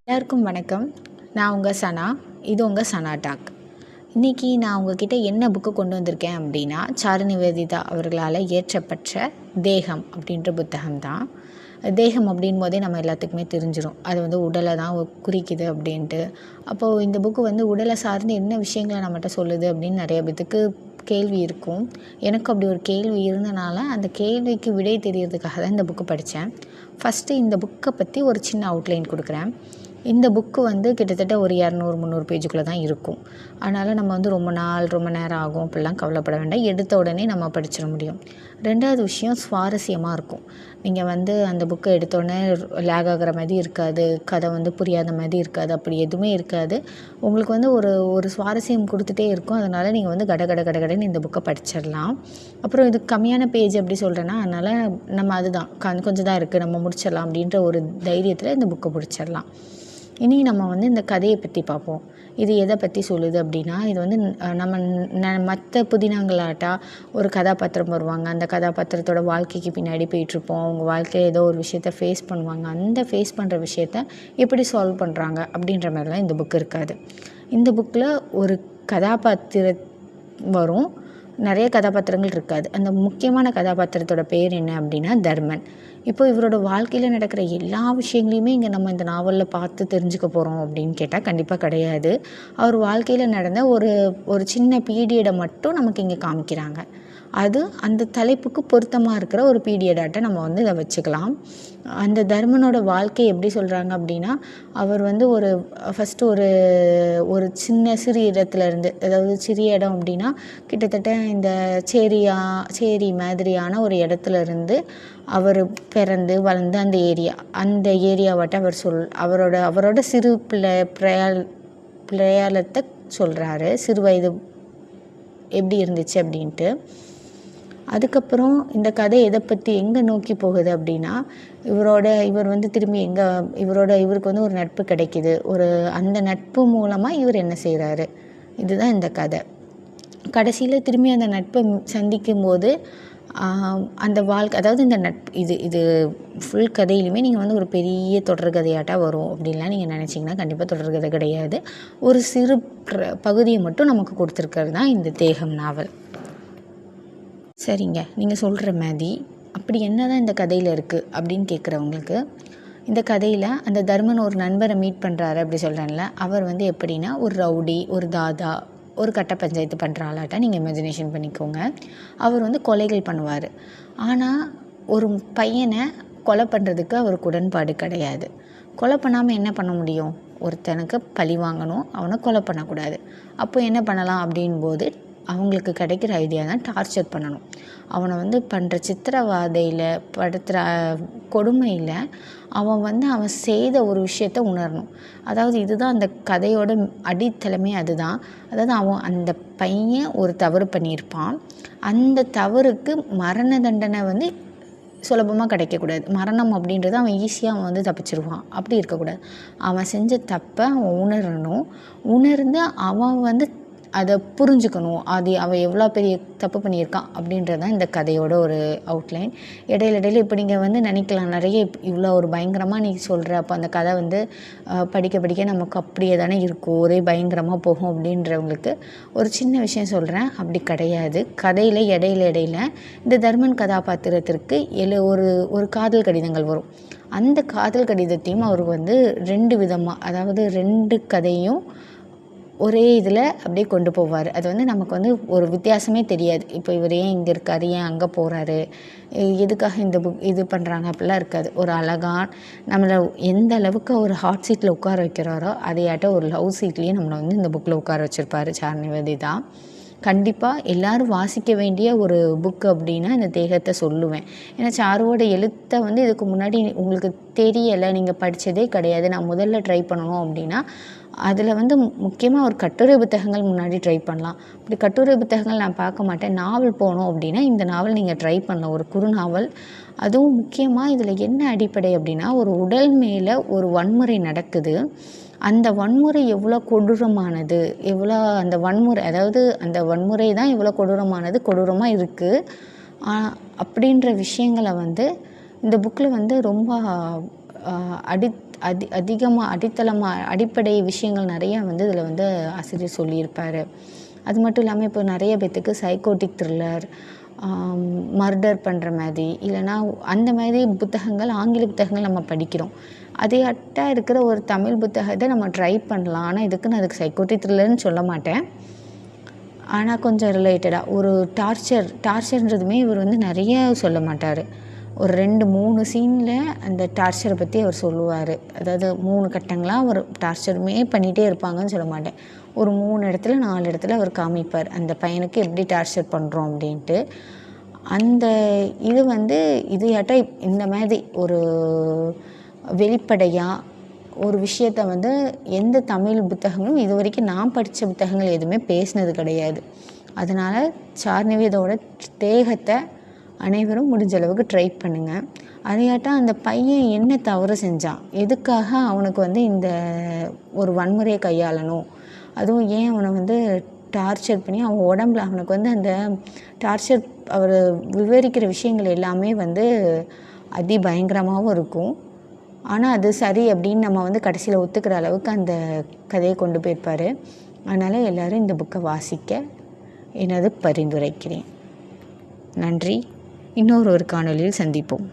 எல்லாருக்கும் வணக்கம். நான் உங்கள் சனா. இது உங்கள் சனா டாக். இன்றைக்கி நான் உங்ககிட்ட என்ன புக்கு கொண்டு வந்திருக்கேன் அப்படின்னா, சாரு நிவேதிதா அவர்களால் இயற்றப்பட்ட தேகம் அப்படின்ற புத்தகம் தான். தேகம் அப்படின் போதே நம்ம எல்லாத்துக்குமே தெரிஞ்சிடும், அது வந்து உடலை தான் குறிக்குது அப்படின்ட்டு. அப்போது இந்த புக்கு வந்து உடலை சார்ந்து என்ன விஷயங்களை நம்மகிட்ட சொல்லுது அப்படின்னு நிறைய பேத்துக்கு கேள்வி இருக்கும். எனக்கு அப்படி ஒரு கேள்வி இருந்தனால அந்த கேள்விக்கு விடை தெரியறதுக்காக தான் இந்த புக்கு படித்தேன். ஃபஸ்ட்டு இந்த புக்கை பற்றி ஒரு சின்ன அவுட்லைன் கொடுக்குறேன். இந்த புக்கு வந்து கிட்டத்தட்ட ஒரு 200-300 பேஜுக்குள்ளே தான் இருக்கும். அதனால் நம்ம வந்து ரொம்ப நேரம் ஆகும் அப்படிலாம் கவலைப்பட வேண்டாம். எடுத்த உடனே நம்ம படிச்சிட முடியும். 2வது விஷயம், சுவாரஸ்யமாக இருக்கும். நீங்கள் வந்து அந்த புக்கை எடுத்தோடனே லேக் ஆகிற மாதிரி இருக்காது, கதை வந்து புரியாத மாதிரி இருக்காது, அப்படி எதுவுமே இருக்காது. உங்களுக்கு வந்து ஒரு சுவாரஸ்யம் கொடுத்துட்டே இருக்கும். அதனால் நீங்கள் வந்து கடகடன்னு இந்த புக்கை படிச்சிடலாம். அப்புறம் இது கம்மியான பேஜ் அப்படி சொல்கிறேன்னா, அதனால் நம்ம அதுதான் கொஞ்சம் தான் இருக்குது, நம்ம முடிச்சிடலாம் அப்படின்ற ஒரு தைரியத்தில் இந்த புக்கை முடிச்சிடலாம். இனி நம்ம வந்து இந்த கதையை பற்றி பார்ப்போம். இது எதை பற்றி சொல்லுது அப்படின்னா, இது வந்து நம்ம மற்ற புதினங்களாட்டா ஒரு கதாபாத்திரம் வருவாங்க. அந்த கதாபாத்திரத்தோட வாழ்க்கைக்கு பின்னாடி போயிட்டுருப்போம். அவங்க வாழ்க்கையில் ஏதோ ஒரு விஷயத்த ஃபேஸ் பண்ணுவாங்க. அந்த ஃபேஸ் பண்ணுற விஷயத்த எப்படி சால்வ் பண்ணுறாங்க அப்படின்ற மாதிரிலாம் இந்த புக் இருக்காது. இந்த புக்கில் ஒரு கதாபாத்திரம் வரும், நிறைய கதாபாத்திரங்கள் இருக்காது. அந்த முக்கியமான கதாபாத்திரத்தோட பேர் என்ன அப்படின்னா தர்மன். இப்போ இவரோட வாழ்க்கையில் நடக்கிற எல்லா விஷயங்களையுமே இங்கே நம்ம இந்த நாவலில் பார்த்து தெரிஞ்சுக்க போகிறோம் அப்படின்னு கேட்டால் கண்டிப்பாக கிடையாது. அவர் வாழ்க்கையில் நடந்த ஒரு சின்ன பீரியடை மட்டும் நமக்கு இங்கே காமிக்கிறாங்க. அது அந்த தலைப்புக்கு பொருத்தமாக இருக்கிற ஒரு பீரியடாட்ட நம்ம வந்து இதை வச்சுக்கலாம். அந்த தர்மனோட வாழ்க்கை எப்படி சொல்கிறாங்க அப்படின்னா, அவர் வந்து ஃபஸ்ட்டு ஒரு சிறிய இடத்துலேருந்து, அதாவது சிறிய இடம் அப்படின்னா கிட்டத்தட்ட இந்த சேரி மாதிரியான ஒரு இடத்துலேருந்து அவர் பிறந்து வளர்ந்து அந்த ஏரியாவாட்ட அவரோட சிறு பிரயாலத்தை சொல்கிறாரு. சிறு வயது எப்படி இருந்துச்சு அப்படின்ட்டு. அதுக்கப்புறம் இந்த கதை எங்கே நோக்கி போகுது அப்படின்னா, இவர் வந்து திரும்பி இவருக்கு வந்து ஒரு நட்பு கிடைக்கிது. அந்த நட்பு மூலமாக இவர் என்ன செய்கிறாரு, இதுதான் இந்த கதை. கடைசியில் திரும்பி அந்த நட்பை சந்திக்கும்போது அந்த வாழ்க்கை, அதாவது இந்த நட்பு இது ஃபுல் கதையிலுமே நீங்கள் வந்து ஒரு பெரிய தொடர் கதையாட்டாக வரும் அப்படின்லாம் நீங்கள் நினச்சிங்கன்னா கண்டிப்பாக தொடர் கதை கிடையாது. ஒரு சிறு பகுதியை மட்டும் நமக்கு கொடுத்துருக்கிறது தான் இந்த தேகம் நாவல். சரிங்க, நீங்கள் சொல்கிற மாதிரி அப்படி என்ன தான் இந்த கதையில் இருக்குது அப்படின்னு கேட்குறவங்களுக்கு, இந்த கதையில் அந்த தர்மன் ஒரு நண்பரை மீட் பண்ணுறாரு அப்படி சொல்கிறேன்ல, அவர் வந்து எப்படின்னா ஒரு ரவுடி, ஒரு தாதா, ஒரு கட்ட பஞ்சாயத்து பண்ணுற ஆளாட்ட நீங்கள் இமேஜினேஷன் பண்ணிக்கோங்க. அவர் வந்து கொலைகள் பண்ணுவார். ஆனால் ஒரு பையனை கொலை பண்ணுறதுக்கு அவருக்கு உடன்பாடு கிடையாது. கொலை பண்ணாமல் என்ன பண்ண முடியும்? ஒருத்தனுக்கு பழி வாங்கணும், அவனை கொலை பண்ணக்கூடாது. அப்போ என்ன பண்ணலாம் அப்படின்போது அவங்களுக்கு கிடைக்கிற ஐடியா தான் டார்ச்சர் பண்ணணும். அவனை வந்து பண்ணுற சித்திரவாதையில் படுத்துகிற கொடுமையில் அவன் செய்த ஒரு விஷயத்த உணரணும். அதாவது இதுதான் அந்த கதையோட அடித்தளமே அதுதான். அதாவது அந்த பையன் ஒரு தவறு பண்ணியிருப்பான். அந்த தவறுக்கு மரண தண்டனை வந்து சுலபமாக கிடைக்கக்கூடாது. மரணம் அப்படின்றது அவன் ஈஸியாக வந்து தப்பிச்சிருவான். அப்படி இருக்கக்கூடாது. அவன் செஞ்ச தப்பை அவன் உணரணும். உணர்ந்து அவன் வந்து அதை புரிஞ்சுக்கணும். அவன் எவ்வளோ பெரிய தப்பு பண்ணியிருக்கான் அப்படின்றது தான் இந்த கதையோட ஒரு அவுட்லைன். இடையில இப்போ நீங்கள் வந்து நினைக்கலாம், நிறைய இவ்வளோ ஒரு பயங்கரமாக நீ சொல்கிற, அப்போ அந்த கதை வந்து படிக்க நமக்கு அப்படியே தானே இருக்கும், ஒரே பயங்கரமாக போகும் அப்படின்றவங்களுக்கு ஒரு சின்ன விஷயம் சொல்கிறேன். அப்படி கிடையாது. கதையில் இடையில இந்த தர்மன் கதாபாத்திரத்திற்கு ஒரு காதல் கடிதங்கள் வரும். அந்த காதல் கடிதத்தையும் அவருக்கு வந்து 2 விதமாக, அதாவது 2 கதையும் ஒரே இதில் அப்படியே கொண்டு போவார். அது வந்து நமக்கு வந்து ஒரு வித்தியாசமே தெரியாது. இப்போ இவர் ஏன் இங்கே இருக்கார், ஏன் அங்கே போகிறாரு, எதுக்காக இந்த இது பண்ணுறாங்க அப்படிலாம் இருக்காது. ஒரு அழகாக நம்மளை எந்த அளவுக்கு ஒரு ஹாட் சீட்டில் உட்கார வைக்கிறாரோ அதையாட்ட ஒரு லவ் சீட்லேயும் நம்மளை வந்து இந்த புக்கில் உட்கார வச்சுருப்பார் சாரு நிவேதிதா. கண்டிப்பாக எல்லோரும் வாசிக்க வேண்டிய ஒரு புக்கு அப்படின்னா இந்த தேகத்தை சொல்லுவேன். ஏன்னா சாருவோட எழுத்தை வந்து இதுக்கு முன்னாடி உங்களுக்கு தெரியலை, நீங்கள் படித்ததே கிடையாது, நான் முதல்ல ட்ரை பண்ணணும் அப்படின்னா அதில் வந்து முக்கியமாக ஒரு கட்டுரை புத்தகங்கள் முன்னாடி ட்ரை பண்ணலாம். அப்படி கட்டுரை புத்தகங்கள் நான் பார்க்க மாட்டேன், நாவல் போகணும் அப்படின்னா இந்த நாவல் நீங்கள் ட்ரை பண்ணலாம். ஒரு குறுநாவல். அதுவும் முக்கியமாக இதில் என்ன அடிப்படை அப்படின்னா, ஒரு உடல் மேலே ஒரு வன்முறை நடக்குது. அந்த வன்முறை எவ்வளோ கொடூரமானது, அந்த வன்முறை, அதாவது அந்த வன்முறை தான் எவ்வளோ கொடூரமாக இருக்குது அப்படின்ற விஷயங்களை வந்து இந்த புக்கில் வந்து ரொம்ப அதிகமாக அடிப்படை விஷயங்கள் நிறையா வந்து இதில் வந்து ஆசிரியர் சொல்லியிருப்பார். அது மட்டும் இல்லாமல் இப்போ நிறைய பேத்துக்கு சைக்கோட்டிக் த்ரில்லர், மர்டர் பண்ணுற மாதிரி இல்லைனா அந்த மாதிரி புத்தகங்கள், ஆங்கில புத்தகங்கள் நம்ம படிக்கிறோம். அதையாட்டா இருக்கிற ஒரு தமிழ் புத்தகத்தை நம்ம ட்ரை பண்ணலாம். ஆனால் இதுக்குன்னு அதுக்கு சைக்கோட்டிக் த்ரில்லர்னு சொல்ல மாட்டேன். ஆனால் கொஞ்சம் ரிலேட்டடாக ஒரு டார்ச்சர்ன்றதுமே இவர் வந்து நிறைய சொல்ல மாட்டார். ஒரு 2-3 சீனில் அந்த டார்ச்சரை பற்றி அவர் சொல்லுவார். அதாவது 3 கட்டங்களாக ஒரு டார்ச்சருமே பண்ணிகிட்டே இருப்பாங்கன்னு சொல்ல மாட்டேன். ஒரு 3 இடத்துல 4 இடத்துல அவர் காமிப்பார் அந்த பையனுக்கு எப்படி டார்ச்சர் பண்ணுறோம் அப்படின்ட்டு. அந்த இது வந்து இதையாட்ட இந்த மாதிரி ஒரு வெளிப்படையாக ஒரு விஷயத்த வந்து எந்த தமிழ் புத்தகங்களும் இது வரைக்கும் நான் படித்த புத்தகங்கள் எதுவுமே பேசினது கிடையாது. அதனால் சார்நிவேதோட தேகத்தை அனைவரும் முடிஞ்ச அளவுக்கு ட்ரை பண்ணுங்கள். அதையாட்டம் அந்த பையன் என்ன தவறு செஞ்சான், எதுக்காக அவனுக்கு வந்து இந்த ஒரு வன்முறையை கையாளணும், அதுவும் ஏன் அவனை வந்து டார்ச்சர் பண்ணி அவன் உடம்புல அவனுக்கு வந்து அந்த டார்ச்சர் அவர் விவரிக்கிற விஷயங்கள் எல்லாமே வந்து பயங்கரமாகவும் இருக்கும். ஆனால் அது சரி அப்படின்னு நம்ம வந்து கடைசியில் ஒத்துக்கிற அளவுக்கு அந்த கதையை கொண்டு போயிருப்பார். அதனால் எல்லோரும் இந்த புக்கை வாசிக்க எனது பரிந்துரைக்கிறேன். நன்றி. இன்னொரு காணொளியில் சந்திப்போம்.